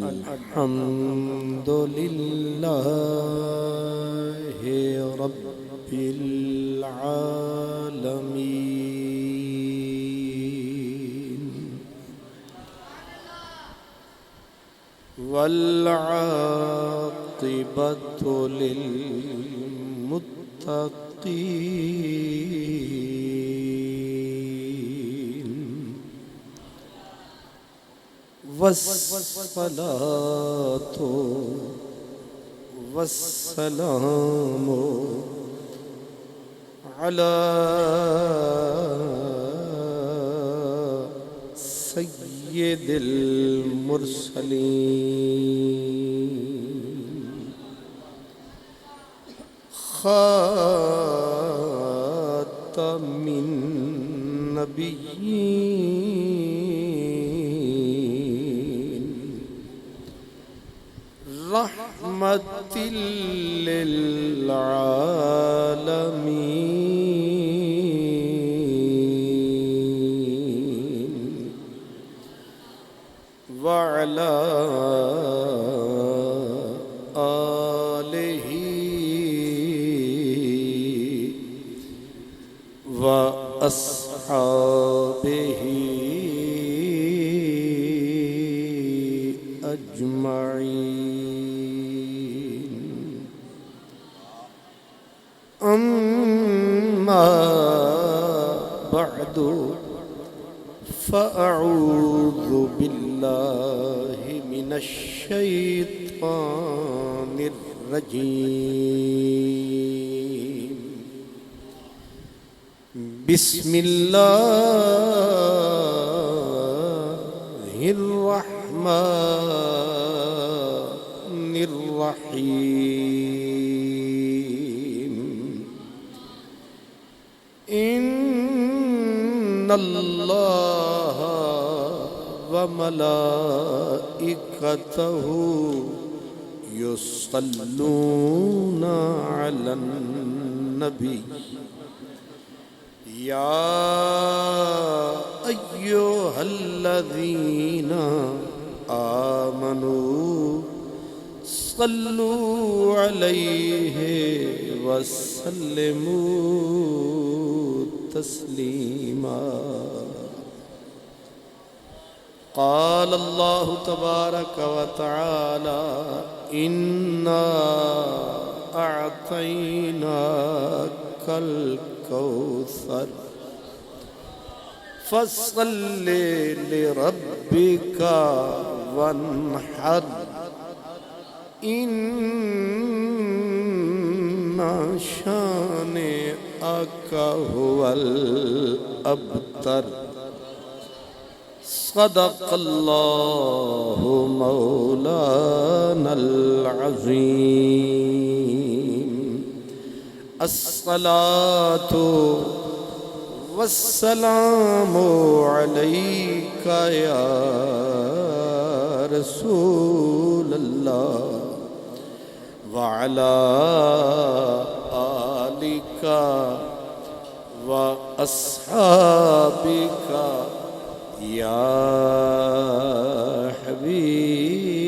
الحمد لله رب العالمين والعاقبة للمتقين والصلاة والسلام على سيد المرسلين خاتم النبيين رحمة للعالمين وعلى آله وأصحابه أجمعين أما بعد فأعوذ بالله من الشيطان الرجيم بسم الله الرحمن الرحيم إن الله وملائكته يصلون على النبي يا أيها الذين آمنوا صلوا عليه وسلموا تسليما قال الله تبارك وتعالى إنا أعطيناك الكوثر فصل لربك وانحر إن شانئك هو الأبتر صدق الله مولانا العظيم الصلاة والسلام عليك يا رسول الله وعلى آلك وأصحابك يا حبيب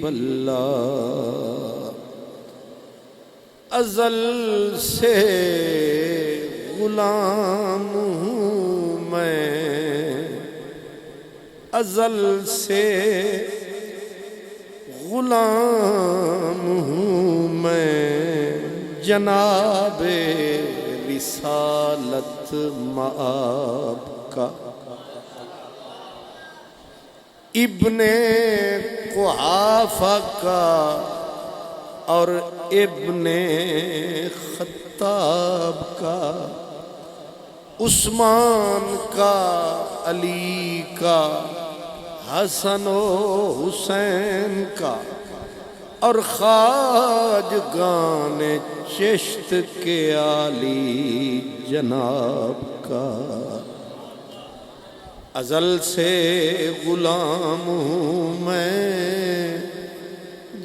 الله ازل سے غلام ہوں میں ازل سے غلام ہوں میں جناب رسالت مآب کا ابن قحافہ کا اور ابن خطاب کا عثمان کا علی کا حسن و حسین کا اور خواجگان چشت کے عالی جناب کا ازل سے غلام ہوں میں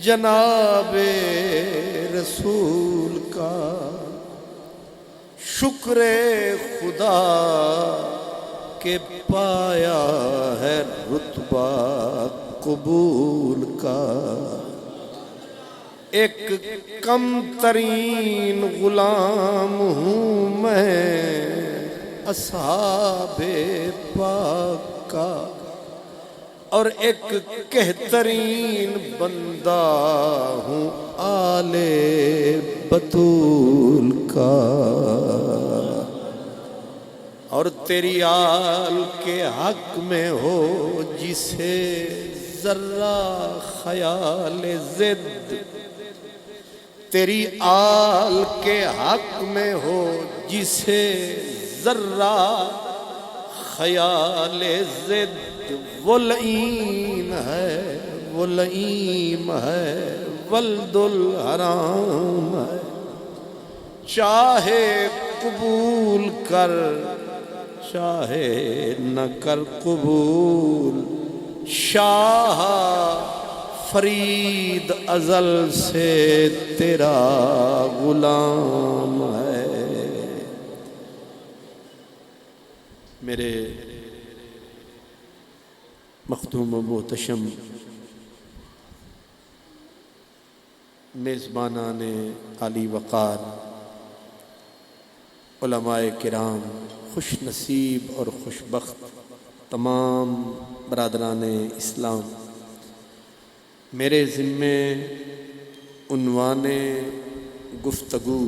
جناب رسول کا، شکر خدا کہ پایا ہے رتبہ قبول کا، ایک کم ترین غلام ہوں میں اصحاب پاک کا، اور ایک کہترین بندہ ہوں آل بطول کا، اور تیری آل کے حق میں ہو جسے ذرہ خیال ضد، تیری آل کے حق میں ہو جسے ذرہ خیال ضد، وہ لعین ہے وہ لعیم ہے ولد الحرام ہے، چاہے قبول کر چاہے نہ کر قبول، شاہ فرید ازل سے تیرا غلام ہے۔ میرے مخدوم و محتشم میزبانان عالی وقار، علماء کرام، خوش نصیب اور خوش بخت تمام برادران اسلام، میرے ذمے عنوان گفتگو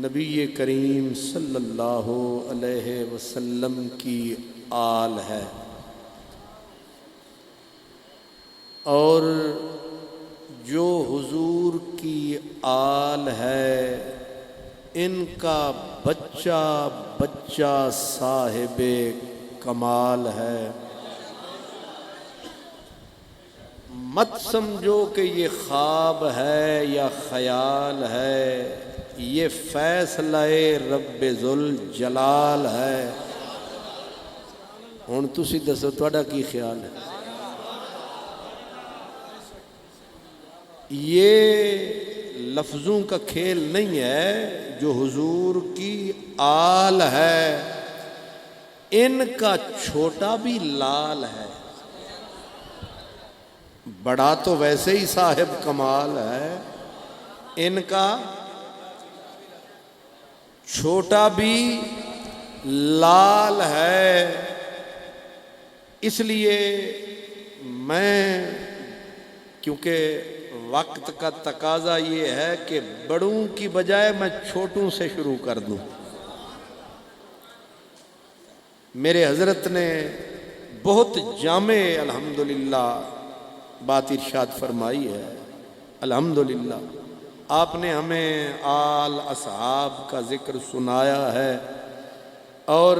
نبی کریم صلی اللہ علیہ وسلم کی آل ہے، اور جو حضور کی آل ہے ان کا بچہ بچہ صاحب کمال ہے۔ مت سمجھو کہ یہ خواب ہے یا خیال ہے، یہ فیصلہ رب ذوالجلال ہے۔ ہن تسی دسو تہاڈا کی خیال ہے؟ یہ لفظوں کا کھیل نہیں ہے، جو حضور کی آل ہے ان کا چھوٹا بھی لال ہے، بڑا تو ویسے ہی صاحب کمال ہے، ان کا چھوٹا بھی لال ہے۔ اس لیے میں، کیونکہ وقت کا تقاضا یہ ہے کہ بڑوں کی بجائے میں چھوٹوں سے شروع کر دوں۔ میرے حضرت نے بہت جامع الحمدللہ بات ارشاد فرمائی ہے۔ الحمدللہ آپ نے ہمیں آل اصحاب کا ذکر سنایا ہے، اور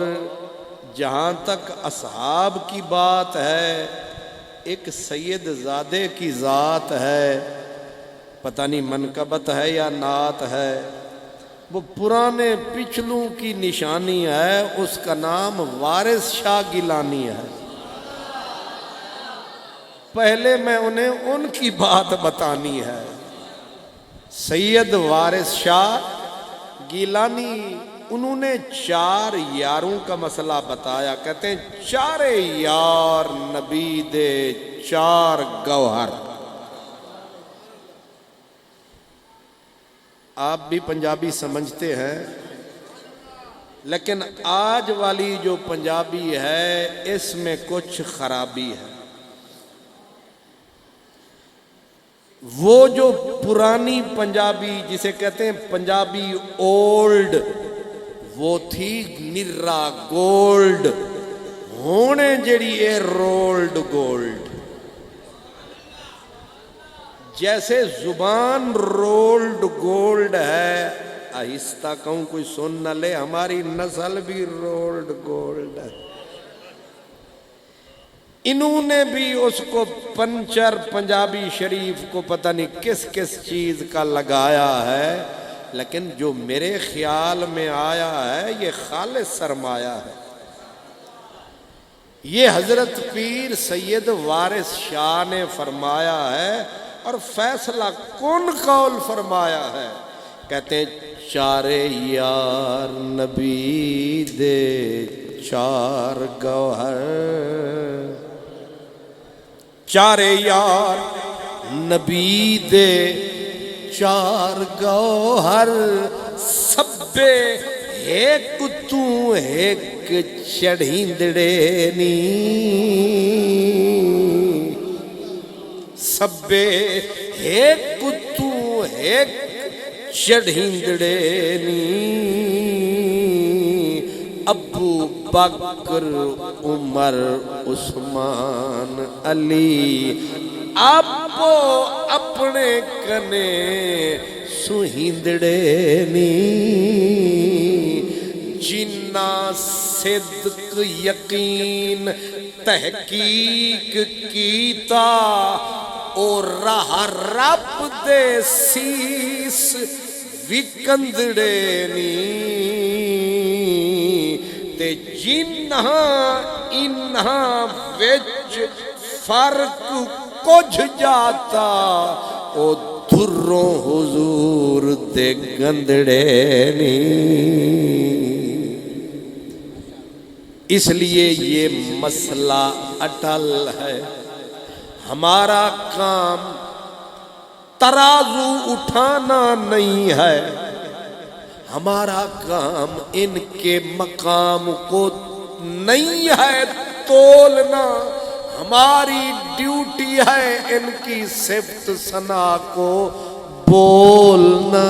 جہاں تک اصحاب کی بات ہے، ایک سید زادے کی ذات ہے، پتہ نہیں منقبت ہے یا نعت ہے، وہ پرانے پچھلوں کی نشانی ہے، اس کا نام وارث شاہ گیلانی ہے۔ پہلے میں انہیں ان کی بات بتانی ہے۔ سید وارث شاہ گیلانی، انہوں نے 4 یاروں کا مسئلہ بتایا، کہتے ہیں 4 یار نبی دے 4 گوہر۔ آپ بھی پنجابی سمجھتے ہیں، لیکن آج والی جو پنجابی ہے اس میں کچھ خرابی ہے۔ وہ جو پرانی پنجابی جسے کہتے ہیں پنجابی اولڈ، وہ تھی نرا گولڈ، ہونے جڑی اے رولڈ گولڈ۔ جیسے زبان رولڈ گولڈ ہے، آہستہ کہوں کوئی سن نہ لے، ہماری نسل بھی رولڈ گولڈ ہے۔ انہوں نے بھی اس کو پنچر پنجابی شریف کو پتہ نہیں کس کس چیز کا لگایا ہے، لیکن جو میرے خیال میں آیا ہے یہ خالص سرمایہ ہے۔ یہ حضرت پیر سید وارث شاہ نے فرمایا ہے، اور فیصلہ کن قول فرمایا ہے. کہتے ہیں چارے یار نبی دے چار گوہر، چارے یار نبی دے چار گوہر، سبے ایک تو ایک چڑھیندڑے نی، سبے ایک تو ایک چڑھیندڑے نی، ابو بکر عمر عثمان علی، آپ اپنے کنے سہیندڑے نی، جنہ صدق یقین تحقیق کیتا او راہ رب دے سیس وکندڑے نی، تے جنہ انہاں وچ فرق کچھ جاتا او دھروں حضور دے گندڑے نی. اس لیے یہ مسئلہ اٹل ہے. ہمارا کام ترازو اٹھانا نہیں ہے، ہمارا کام ان کے مقام کو نہیں ہے تولنا، ہماری ڈیوٹی ہے ان کی صفت ثنا کو بولنا.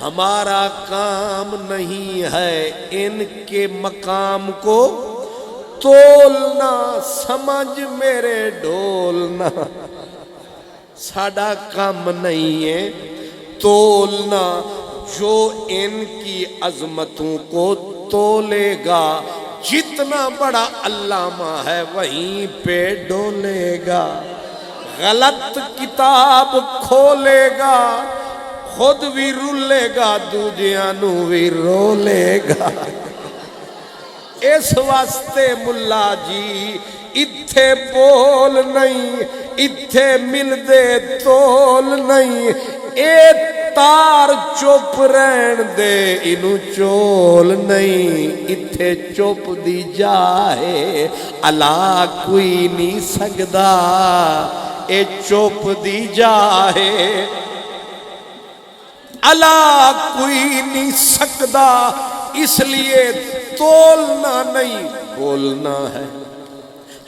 ہمارا کام نہیں ہے ان کے مقام کو تولنا، سمجھ میرے ڈولنا. ساڈا کام نہیں ہے تولنا، جو ان کی عظمتوں کو تولے گا، جتنا بڑا علامہ ہے وہیں پہ ڈولے گا. غلط کتاب کھولے گا، خود بھی رولے گا، دوجیاں نو بھی رولے گا. اس واسطے ملا جی اتھے بول نہیں، اتھے مل دے تول نہیں، اے تار چپ رہن دے انو چول نہیں، اتھے چپ دی جائے اللہ کوئی نہیں سکدا، اے چپ دی جائے اللہ کوئی نہیں سکدا. اس لیے تولنا نہیں بولنا ہے.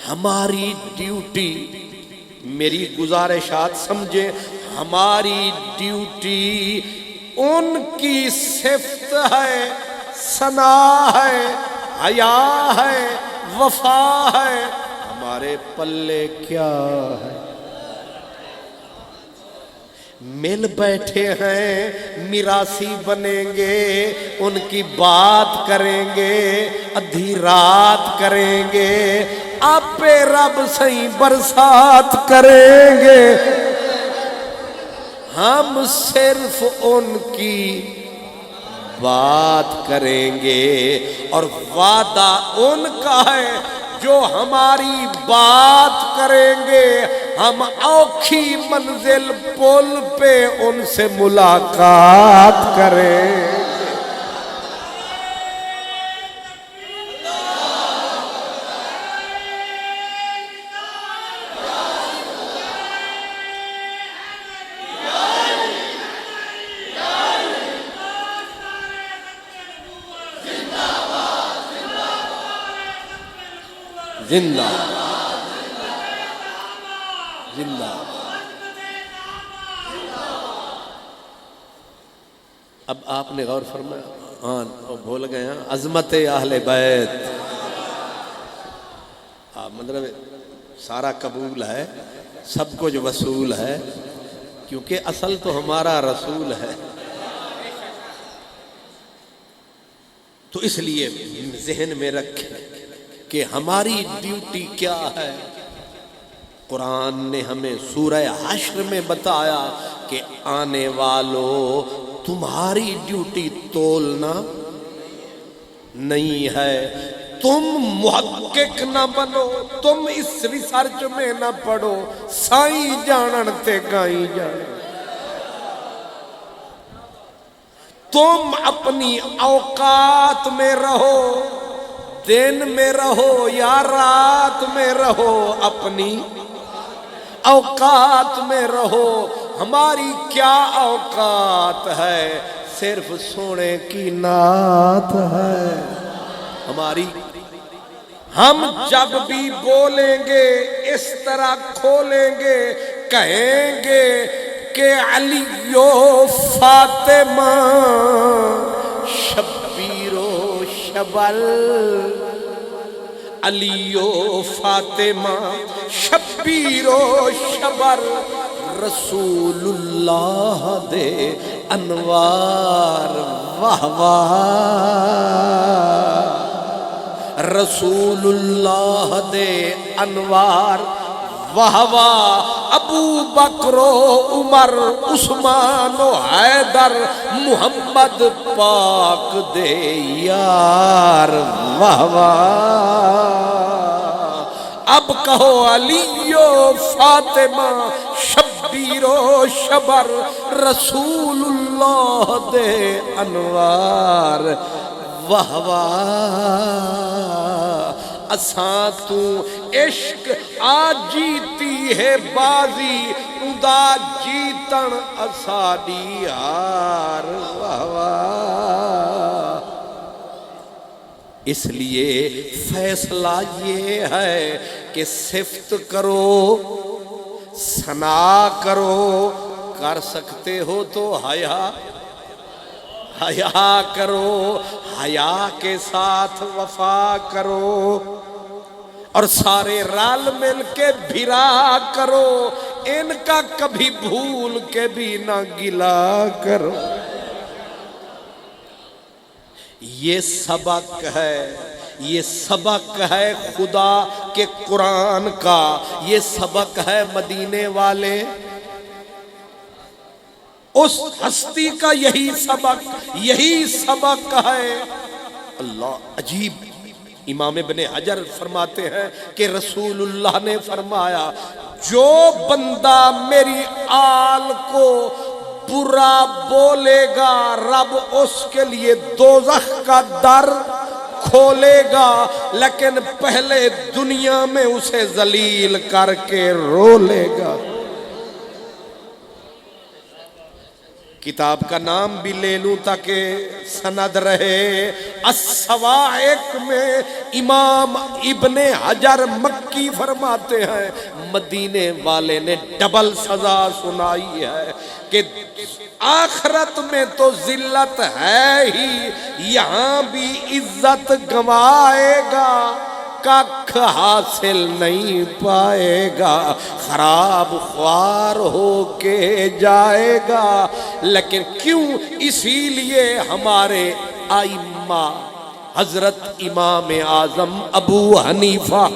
ہماری ڈیوٹی، میری گزارشات سمجھے، ہماری ڈیوٹی ان کی صفت ہے، ثنا ہے، حیا ہے، وفا ہے. ہمارے پلے کیا ہے؟ مل بیٹھے ہیں، میراثی بنیں گے، ان کی بات کریں گے، ادھی رات کریں گے، آپ رب سہیں برسات کریں گے. ہم صرف ان کی بات کریں گے، اور وعدہ ان کا ہے جو ہماری بات کریں گے. ہم اوکھی منزل پل پہ ان سے ملاقات کریں. زندہ زندہ. اب آپ نے غور فرمایا، ہاں بھول گئے ہیں عظمت اہل بیت. مطلب سارا قبول ہے، سب کچھ وصول ہے، کیونکہ اصل تو ہمارا رسول ہے. تو اس لیے ذہن میں رکھیں کہ ہماری ڈیوٹی کیا ہے. قرآن نے ہمیں سورہ حشر میں بتایا کہ آنے والو تمہاری ڈیوٹی تولنا نہیں ہے، تم محقق نہ بنو، تم اس ریسرچ میں نہ پڑھو، سائیں جانن تے گائیں جانن۔ تم اپنی اوقات میں رہو، دن میں رہو یا رات میں رہو، اپنی اوقات میں رہو۔ ہماری کیا اوقات ہے، صرف سونے کی نعت ہے ہماری۔ ہم جب بھی بولیں گے اس طرح کھولیں گے، کہیں گے کہ علی و فاطمہ شبیر و شبل، علی و فاطمہ شبیر و شبر، رسول اللہ دے انوار واہ واہ، رسول اللہ دے انوار واہ واہ، ابو بکر و عمر عثمان و حیدر، محمد پاک دے یار واہ واہ۔ اب کہو علی و فاطمہ شبیر و شبر، رسول اللہ دے انوار واہ واہ۔ اساں تو عشق آ جیتی ہے بازی، ادا جیتن اساڈی ہار واہ واہ۔ اس لیے فیصلہ یہ ہے کہ صفت کرو، ثنا کرو، کر سکتے ہو تو حیا کرو، حیا کے ساتھ وفا کرو، اور سارے رل مل کے بھرا کرو، ان کا کبھی بھول کے بھی نہ گلا کرو۔ یہ سبق ہے، یہ سبق ہے خدا کے قرآن کا، یہ سبق ہے مدینے والے اس ہستی کا، یہی سبق ہے۔ اللہ عجیب، امام ابن حجر فرماتے ہیں کہ رسول اللہ نے فرمایا، جو بندہ میری آل کو برا بولے گا، رب اس کے لیے دوزخ کا در کھولے گا، لیکن پہلے دنیا میں اسے ذلیل کر کے رو لے گا۔ کتاب کا نام بھی لے لوں تاکہ سند رہے، الصواعق میں امام ابن حجر مکی فرماتے ہیں مدینے والے نے ڈبل سزا سنائی ہے کہ آخرت میں تو ذلت ہے ہی، یہاں بھی عزت گنوائے گا، ککھ حاصل نہیں پائے گا، خراب خوار ہو کے جائے گا۔ لیکن کیوں؟ اسی لیے ہمارے ائمہ حضرت امام اعظم ابو حنیفہ،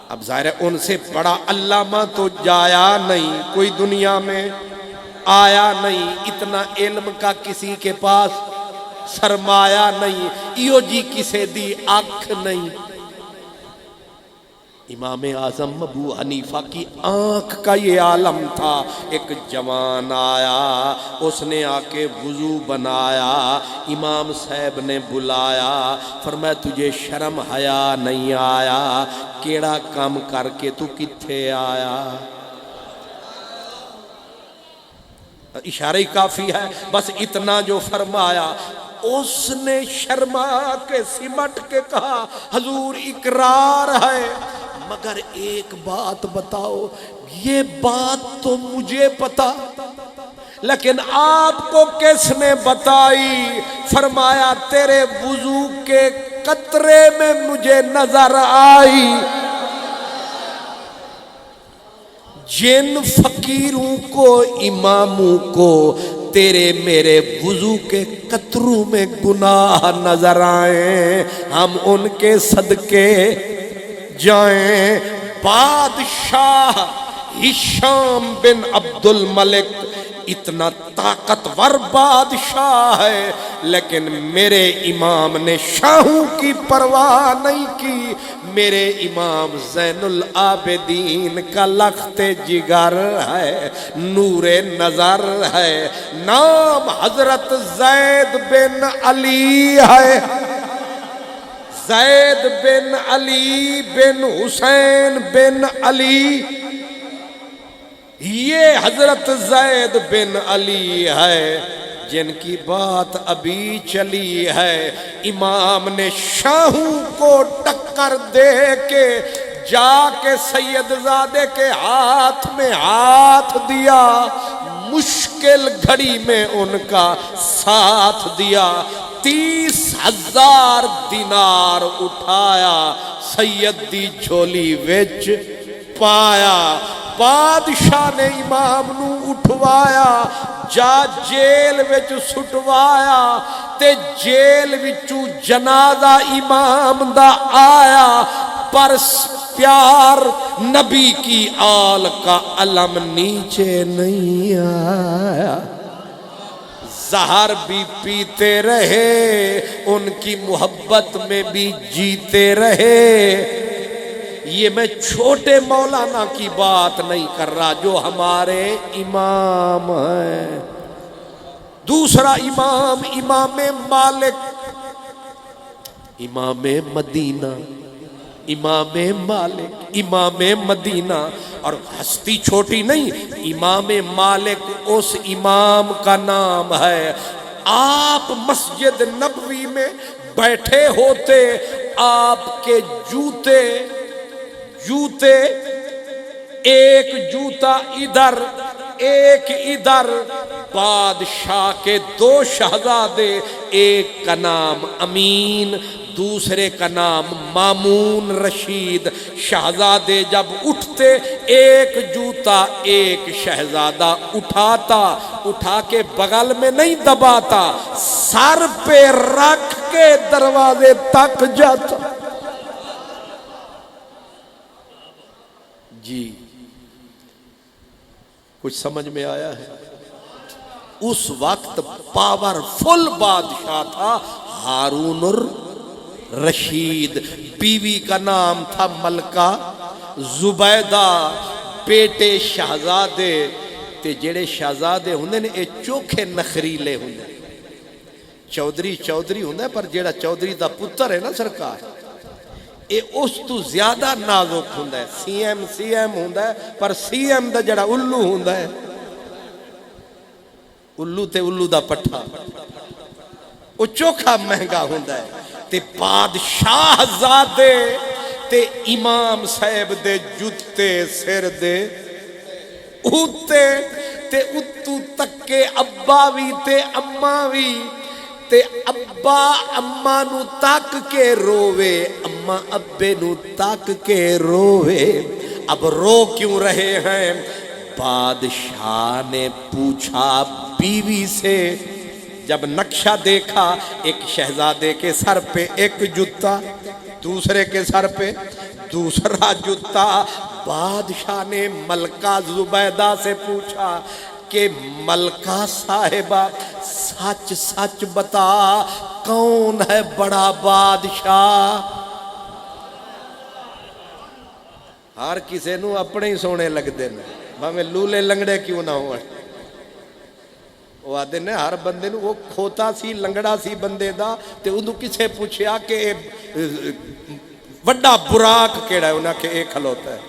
اب ظاہر ہے ان سے بڑا علامہ تو جایا نہیں کوئی دنیا میں، آیا نہیں، اتنا علم کا کسی کے پاس سرمایہ نہیں، ایو جی کسے دی آنکھ نہیں۔ امام اعظم ابو حنیفہ کی آنکھ کا یہ عالم تھا۔ ایک جوان آیا، اس نے آ کے وضو بنایا، امام صاحب نے بلایا، فرمایا تجھے شرم حیا نہیں آیا، کیڑا کام کر کے تو کتھے آیا؟ اشارہ ہی کافی ہے، بس اتنا جو فرمایا۔ اس نے شرما کے سمٹ کے کہا حضور اقرار ہے، مگر ایک بات بتاؤ، یہ بات تو مجھے پتا لیکن آپ کو کس نے بتائی؟ فرمایا تیرے وضو کے قطرے میں مجھے نظر آئی، جن فقیروں کو اماموں کو تیرے میرے وضو کے قطروں میں گناہ نظر آئیں، ہم ان کے صدقے جائیں۔ بادشاہ ہشام بن عبد الملک اتنا طاقتور بادشاہ ہے، لیکن میرے امام نے شاہوں کی پرواہ نہیں کی۔ میرے امام زین العابدین کا لخت جگر ہے، نور نظر ہے، نام حضرت زید بن علی ہے، زید بن علی بن حسین بن علی، یہ حضرت زید بن علی ہے جن کی بات ابھی چلی ہے۔ امام نے شاہوں کو ٹکر دے کے جا کے سید زادے کے ہاتھ میں ہاتھ دیا، مشکل گھڑی میں ان کا ساتھ دیا، 30,000 دینار اٹھایا، سید دی جھولی وچ پایا۔ بادشاہ نے امام نو اٹھوایا، جا جیل وچ سٹوایا، تے جیل وچوں جنازہ امام دا آیا، پر پیار نبی کی آل کا علم نیچے نہیں آیا۔ زہر بھی پیتے رہے، ان کی محبت میں بھی جیتے رہے۔ یہ میں چھوٹے مولانا کی بات نہیں کر رہا، جو ہمارے امام ہیں۔ دوسرا امام، امام مالک، امام مدینہ، امام مالک، امام مدینہ، اور ہستی چھوٹی نہیں، امام مالک اس امام کا نام ہے۔ آپ مسجد نبوی میں بیٹھے ہوتے، آپ کے جوتے ایک جوتا ادھر ایک ادھر، بادشاہ کے 2 شہزادے، ایک کا نام امین، دوسرے کا نام مامون رشید، شہزادے جب اٹھتے ایک جوتا ایک شہزادہ اٹھاتا، اٹھا کے بغل میں نہیں دباتا، سر پہ رکھ کے دروازے تک جاتا۔ جی کچھ سمجھ میں آیا ہے؟ اس وقت پاورفل بادشاہ تھا ہارون الرشید، بیوی کا نام تھا ملکہ زبیدہ، بیٹے شہزادے، تے جڑے شہزادے ہوندے نے اے چوکھے نخریلے ہوندے، چودھری ہوندے، پر جڑا چودھری دا پتر ہے نا سرکار، اے اس تو زیادہ نازک ہوندہ ہے۔ سی ایم ہوندہ ہے، پر سی ایم دا جڑا الو ہوندہ ہے، الو تے الو دا پٹھا، وہ چوکھا مہنگا ہوندہ ہے۔ تے بادشاہ زادے تے امام صاحب دے جتے سر دے اوتے، تے اتو تک کے ابا وی تے اماں وی، تے ابا اماں نو تک کے رووے، اماں ابے نو تک کے رووے۔ اب رو کیوں رہے ہیں؟ بادشاہ نے پوچھا بیوی سے، جب نقشہ دیکھا، ایک شہزادے کے سر پہ ایک جوتا، دوسرے کے سر پہ دوسرا جوتا، بادشاہ نے ملکہ زبیدہ سے پوچھا کہ ملکہ صاحبہ سچ سچ بتا، کون ہے بڑا بادشاہ؟ ہر کسے نو اپنے ہی سونے لگ دے نا، بھاویں لولے لنگڑے کیوں نہ ہو۔ وہ آدھے نے ہر بندے نو، وہ کھوتا سی لنگڑا سی بندے دا، تے انہوں کسے پوچھیا کہ وڈا براک کیڑا ہے، انہاں کہ ایک کھلوتا ہے۔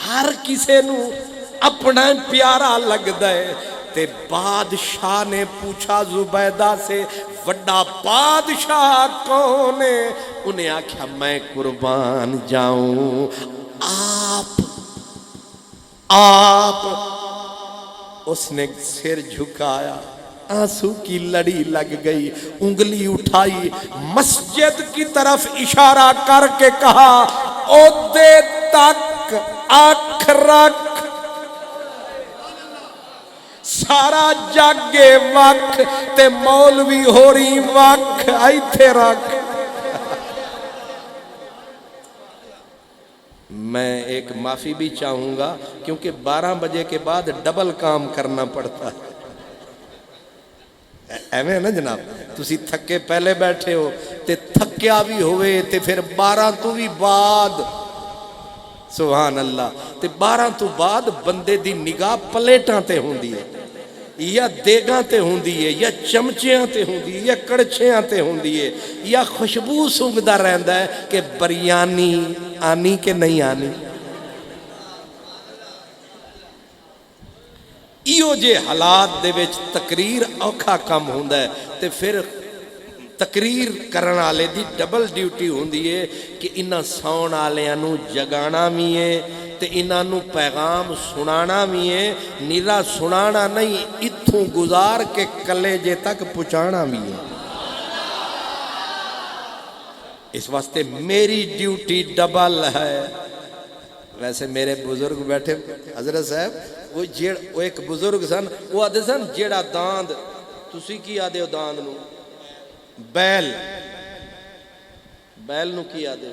ہر کسے نو اپنا پیارا لگ دے۔ تے بادشاہ نے پوچھا زبیدہ سے، وڈا بادشاہ کون ہے؟ انہیں آکھا میں قربان جاؤں، آپ۔ اس نے سر جھکایا، آنسو کی لڑی لگ گئی، انگلی اٹھائی، مسجد کی طرف اشارہ کر کے کہا، عہدے تک آنکھ رکھ، سارا جاگے وقت تے مولوی ہو رہی وقت ایتھے رکھ۔ میں ایک معافی بھی چاہوں گا کیونکہ 12 بجے کے بعد ڈبل کام کرنا پڑتا ہے. ایویں نا جناب, تسی تھکے پہلے بیٹھے ہو تے تھکیا بھی ہوئے تے پھر 12 تو بھی بعد, سبحان اللہ, تے 12 تو بعد بندے دی نگاہ پلیٹاں تے ہوندی ہے, یا دیگاں تے ہوندی ہے, یا چمچیاں تے ہوندی ہے, یا کڑچیاں تے ہوندی ہے, یا خوشبو سونگدا رہندا ہے کہ بریانی آنی کہ نہیں آنی. ایو جے حالات دے وچ تقریر اوکھا کم ہوندا ہے تے پھر تقریر کرن والے دی ڈبل ڈیوٹی ہوندی ہے کہ انہاں ساؤن والیاں نو جگانا بھی ہے تے انہاں نو پیغام سنانا بھی ہے, نیرا سنانا نہیں, اتھوں گزار کے کلیجے تک پہنچانا بھی ہے. اس واسطے میری ڈیوٹی ڈبل ہے. ویسے میرے بزرگ بیٹھے حضرت صاحب, وہ ایک بزرگ سن, وہ آدھے سن جیڑا داند, تسی کی آدھے ہو داند نو؟ بیل, بیل نو کی آدھے؟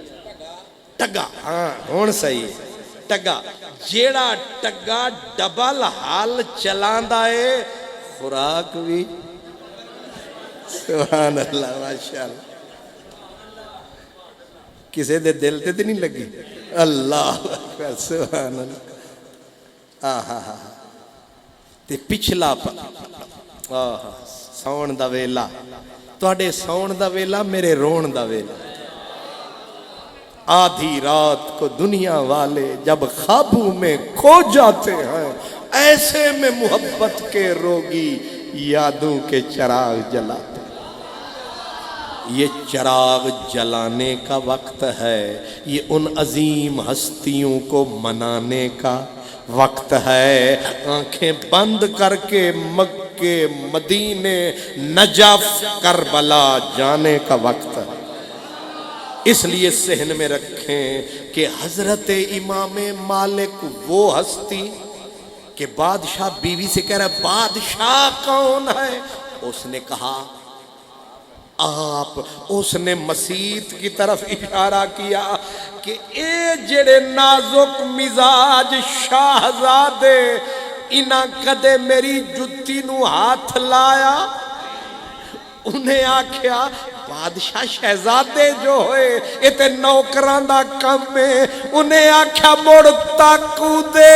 ٹگا. ہاں ہون صحیح, ٹگا. جیڑا ٹگا ڈبل حال چلاندا ہے, خوراک بھی, سبحان اللہ, ماشاءاللہ. کسے دے دل تے نہیں لگی؟ اللہ اکبر, سبحان اللہ. تے پچھلا ساؤن دا ویلا, تواڈے ساؤن دا ویلا میرے رون دا ویلا. آدھی رات کو دنیا والے جب خوابوں میں کھو جاتے ہیں, ایسے میں محبت کے روگی یادوں کے چراغ جلاتے. یہ چراغ جلانے کا وقت ہے, یہ ان عظیم ہستیوں کو منانے کا وقت ہے. آنکھیں بند کر کے مکے مدینے نجف کربلا جانے کا وقت ہے. اس لیے ذہن میں رکھیں کہ حضرت امام مالک وہ ہستی کہ بادشاہ بیوی سے کہہ رہا ہے بادشاہ کون ہے؟ اس نے کہا آپ. اس نے مسیت کی طرف اشارہ کیا کہ اے جڑے نازک مزاج شاہزادے, انہاں کدے میری جتی نو ہاتھ لایا؟ انہیں آکھیا بادشاہ شہزادے جو ہوئے یہ تے نوکران دا کم ہے. انہیں آکھیا مڑ تاکو دے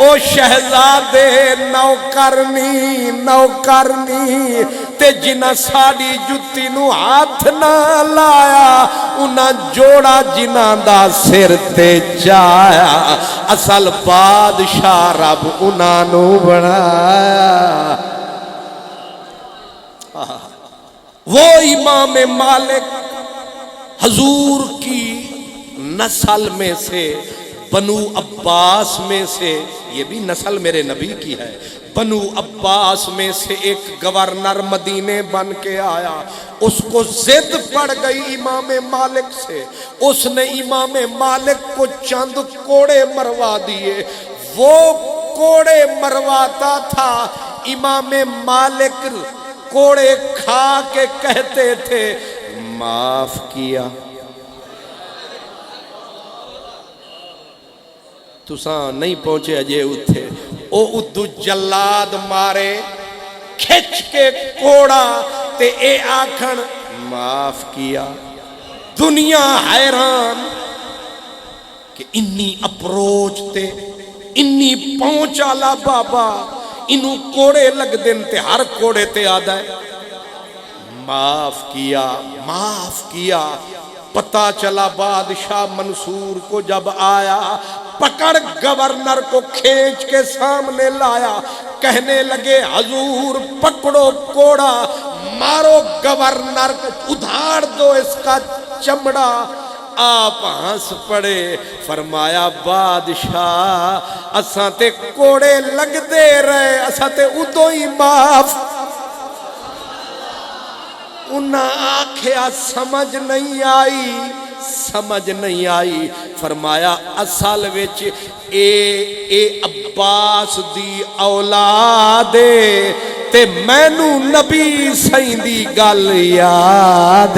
او شہزادے نوکرنی نوکرنی تے جنہ ساڑی جتی نو ہاتھ نہ لایا, انہ جوڑا جنہ دا سر تے جایا. اصل بادشاہ رب انہ نو بنایا. وہ امام مالک حضور کی نسل میں سے, بنو عباس میں سے, یہ بھی نسل میرے نبی کی ہے, بنو عباس میں سے ایک گورنر مدینے بن کے آیا. اس کو ضد پڑ گئی امام مالک سے, اس نے امام مالک کو چند کوڑے مروا دیے. وہ کوڑے مرواتا تھا, امام مالک کوڑے کھا کے کہتے تھے معاف کیا. تساں نہیں پہنچے اجے اتھے, او ادو جلاد مارے کھچ کے کوڑا تے اے آکھن معاف کیا. دنیا حیران کہ انی اپروچ تے انی پہنچالا بابا, انہوں کوڑے لگ دن تے ہر کوڑے تے آدھا ہے معاف کیا معاف کیا. پتہ چلا بادشاہ منصور کو جب آیا, پکڑ گورنر کو کھینچ کے سامنے لایا, کہنے لگے حضور پکڑو کوڑا, مارو گورنر کو, ادھاڑ دو اس کا چمڑا. آپ ہنس پڑے, فرمایا بادشاہ اساں تے کوڑے لگ دے رہے, اساں تے ادو ہی معاف. انہاں آکھیا سمجھ نہیں آئی, سمجھ نہیں آئی. فرمایا اصل وچ اے عباس دی اولاد تے مینو نبی سائیں دی گل یاد.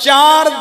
4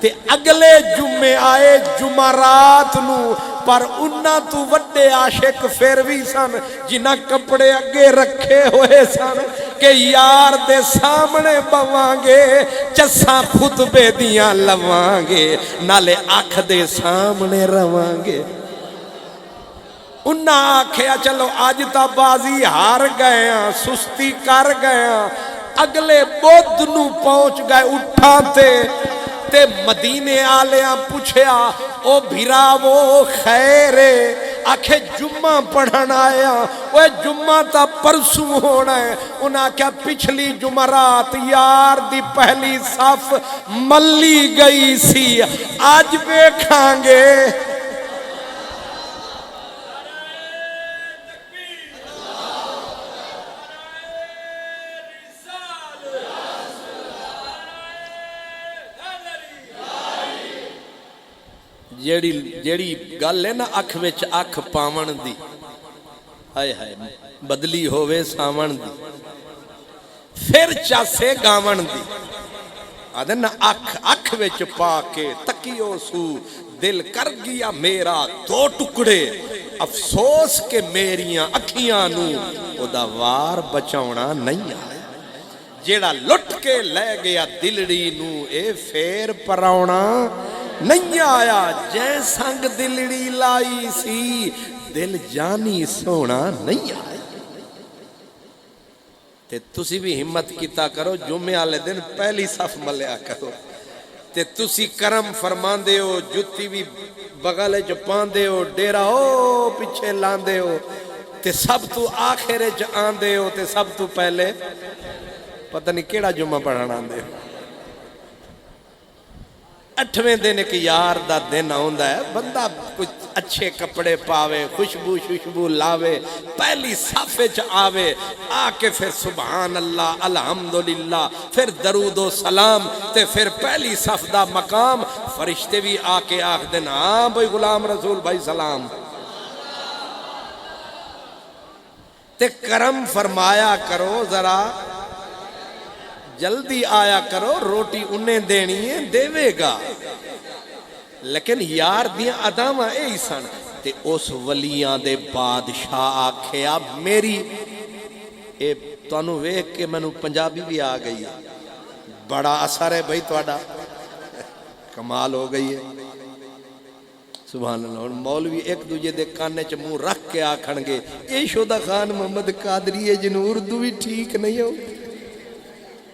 تے اگلے جمعے آئے جمعرات نو پر انہاں تو وڈے عاشق پھر بھی سن جنہاں کپڑے اگے رکھے ہوئے سن کہ یار دے سامنے بوانگے چساں خطبے دیاں لوانگے نالے آنکھ دے سامنے روانگے انہاں آکھیا چلو آج تا بازی ہار گئے ہیں سستی کر گئے ہیں اگلے بدھ نو پہنچ گئے اٹھاتے تے مدینے آلیاں پوچھیا او بھراوو خیرے آکھے جمعہ پڑھن آیا وہ جمعہ تا پرسوں ہونا ہے انہاں کیا پچھلی جمعرات یار دی پہلی صف ملی گئی سی آج بیکھاں گے جیڑی گل ہے نا اکھ وچ اکھ پاون دی ہائے ہائے بدلی ہووے ساون دی پھر چاسے گاون دی آدھے نا اکھ وچ پا کے تکیو سو دل کر گیا میرا دو ٹکڑے افسوس کہ میریاں اکھیاں نو او دا وار بچاونا نہیں آیا جیڑا لٹ کے لے گیا دلڑی نو اے پھر پراونا نہیں آیا جے سنگ دلڑی لائی سی دل جانی سونا نہیں آیا تے تسی بھی ہمت کیتا کرو جمعے والے دن پہلی صف ملیا کرو تے تسی کرم فرماندے ہو جتی بھی بغل چ پاندے ہو ڈیرا او پیچھے لاندے ہو تے سب تو آخر چ آندے ہو تے سب تو پہلے پتہ نہیں کیڑا جمعہ پڑھن آندے ہو 8ویں دن ایک یار دا دن ہوندا ہے بندہ کچھ اچھے کپڑے پاوے خوشبو لاوے پہلی صف وچ آوے آ کے پھر سبحان اللہ الحمدللہ پھر درود و سلام تے پھر پہلی صف دا مقام فرشتے بھی آ کے آکھ دن ہاں بھائی غلام رسول بھائی سلام تے کرم فرمایا کرو ذرا جلدی آیا کرو روٹی انہیں دینی ہے دیوے گا لیکن یار دیاں ادامہ اے سن تے اس ولیاں دے بادشاہ آکھیا میری اے تانوں ویکھ کے منو پنجابی بھی آ گئی ہے بڑا اثر ہے بھائی تواڈا کمال ہو گئی ہے سبحان اللہ اور مولوی ایک دوجے دے کانے چ منہ رکھ کے آکھن گے اے شودا خان محمد قادری ہے جنوں اردو بھی ٹھیک نہیں ہو